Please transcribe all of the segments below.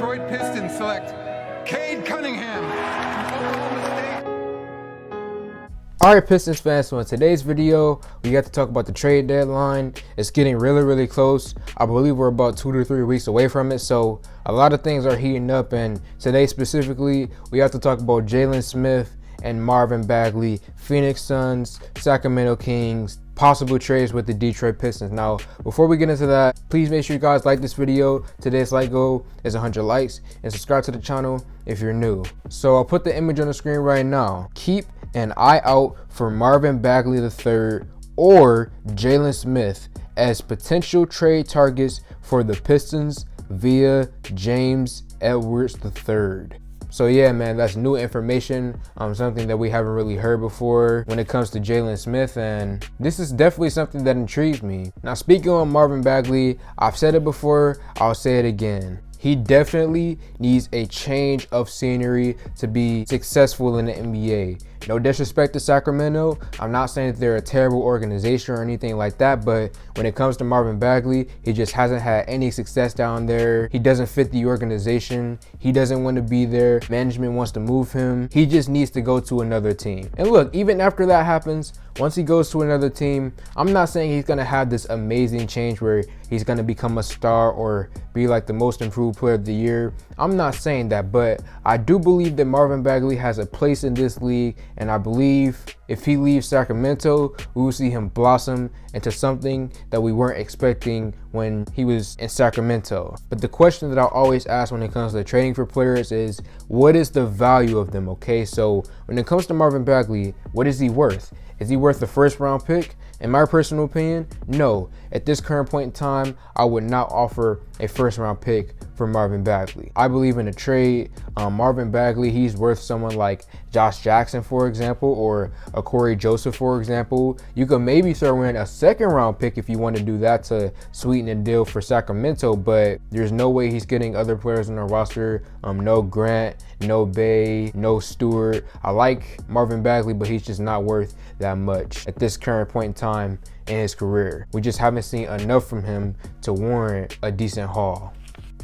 Detroit Pistons select Cade Cunningham, Oklahoma State. Alright, Pistons fans, so in today's video, we got to talk about the trade deadline. It's getting really close. I believe we're about 2 to 3 weeks away from it, so a lot of things are heating up, and today specifically, we have to talk about Jalen Smith and Marvin Bagley, Phoenix Suns, Sacramento Kings, possible trades with the Detroit Pistons. Now, before we get into that, please make sure you guys like this video. Today's like goal is 100 likes, and subscribe to the channel if you're new. So I'll put the image on the screen right now. Keep an eye out for Marvin Bagley III or Jalen Smith as potential trade targets for the Pistons via James Edwards III. So yeah, man, that's new information, something that we haven't really heard before when it comes to Jalen Smith, and this is definitely something that intrigues me. Now, speaking on Marvin Bagley, I've said it before, I'll say it again. He definitely needs a change of scenery to be successful in the NBA. No disrespect to Sacramento. I'm not saying that they're a terrible organization or anything like that, but when it comes to Marvin Bagley, he just hasn't had any success down there. He doesn't fit the organization. He doesn't want to be there. Management wants to move him. He just needs to go to another team. And look, even after that happens, once he goes to another team, I'm not saying he's going to have this amazing change where he's going to become a star or be like the most improved player of the year. I'm not saying that, but I do believe that Marvin Bagley has a place in this league, and I believe if he leaves Sacramento, we will see him blossom into something that we weren't expecting when he was in Sacramento. But the question that I always ask when it comes to trading for players is, what is the value of them, okay? So when it comes to Marvin Bagley, what is he worth? Is he worth the first round pick? In my personal opinion, no. At this current point in time, I would not offer a first round pick for Marvin Bagley. I believe in a trade. Marvin Bagley, he's worth someone like Josh Jackson, for example, or a Corey Joseph, for example. You could maybe throw in a second round pick if you want to do that to sweeten the deal for Sacramento, but there's no way he's getting other players on the roster. No Grant, no Bay, no Stewart. I like Marvin Bagley, but he's just not worth that much at this current point in time in his career. We just haven't seen enough from him to warrant a decent haul.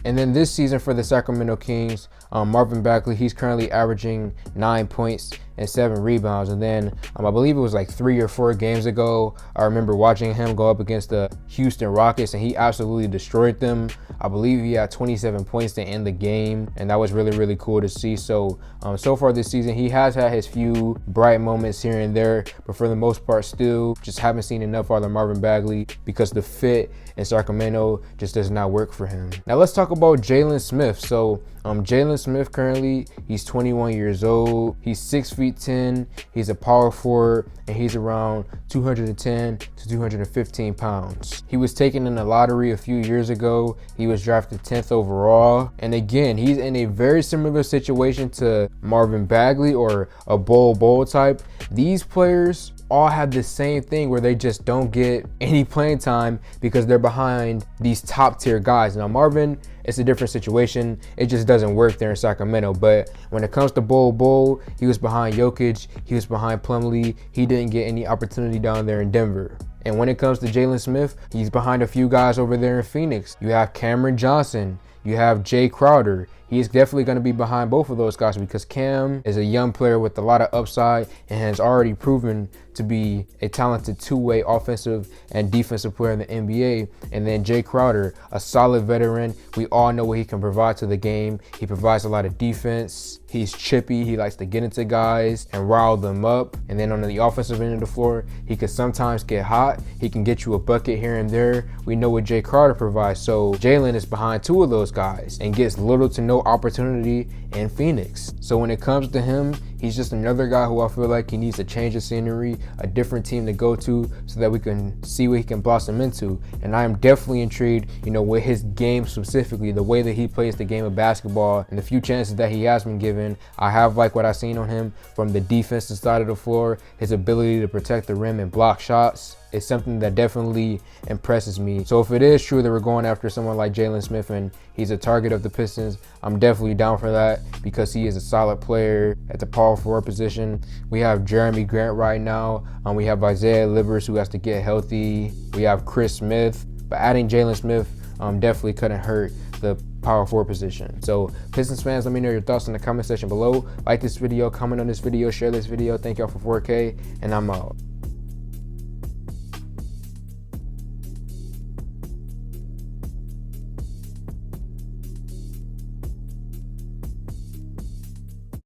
And then this season for the Sacramento Kings, Marvin Bagley, he's currently averaging 9 points and 7 rebounds. And then I believe it was like 3 or 4 games ago, I remember watching him go up against the Houston Rockets, and he absolutely destroyed them. I believe he had 27 points to end the game, and that was really cool to see. So so far this season, he has had his few bright moments here and there, but for the most part, still just haven't seen enough out of Marvin Bagley because the fit in Sacramento just does not work for him. Now let's talk about Jalen Smith. So Jalen Smith currently, he's 21 years old. He's 6'10". He's a power forward, and he's around 210 to 215 pounds. He was taken in the lottery a few years ago. He was drafted 10th overall. And again, he's in a very similar situation to Marvin Bagley or a Bol type. These players all have the same thing where they just don't get any playing time because they're behind these top tier guys. Now Marvin, it's a different situation. It just doesn't work there in Sacramento. But when it comes to Bol, he was behind Jokic, he was behind Plumlee. He didn't get any opportunity down there in Denver. And when it comes to Jalen Smith, he's behind a few guys over there in Phoenix. You have Cameron Johnson, you have Jay Crowder. He's definitely going to be behind both of those guys because Cam is a young player with a lot of upside and has already proven to be a talented two-way offensive and defensive player in the NBA. And then Jay Crowder, a solid veteran. We all know what he can provide to the game. He provides a lot of defense. He's chippy. He likes to get into guys and rile them up. And then on the offensive end of the floor, he can sometimes get hot. He can get you a bucket here and there. We know what Jay Crowder provides. So Jalen is behind two of those guys and gets little to no opportunity in Phoenix. So when it comes to him, he's just another guy who I feel like he needs to change the scenery, a different team to go to so that we can see what he can blossom into. And I am definitely intrigued, with his game specifically, the way that he plays the game of basketball and the few chances that he has been given. I have liked what I've seen on him from the defensive side of the floor, his ability to protect the rim and block shots. It's something that definitely impresses me. So if it is true that we're going after someone like Jalen Smith and he's a target of the Pistons, I'm definitely down for that because he is a solid player at the power forward position. We have Jeremy Grant right now. We have Isaiah Livers who has to get healthy. We have Chris Smith. But adding Jalen Smith definitely couldn't hurt the power forward position. So Pistons fans, let me know your thoughts in the comment section below. Like this video, comment on this video, share this video. Thank y'all for 4K, and I'm out.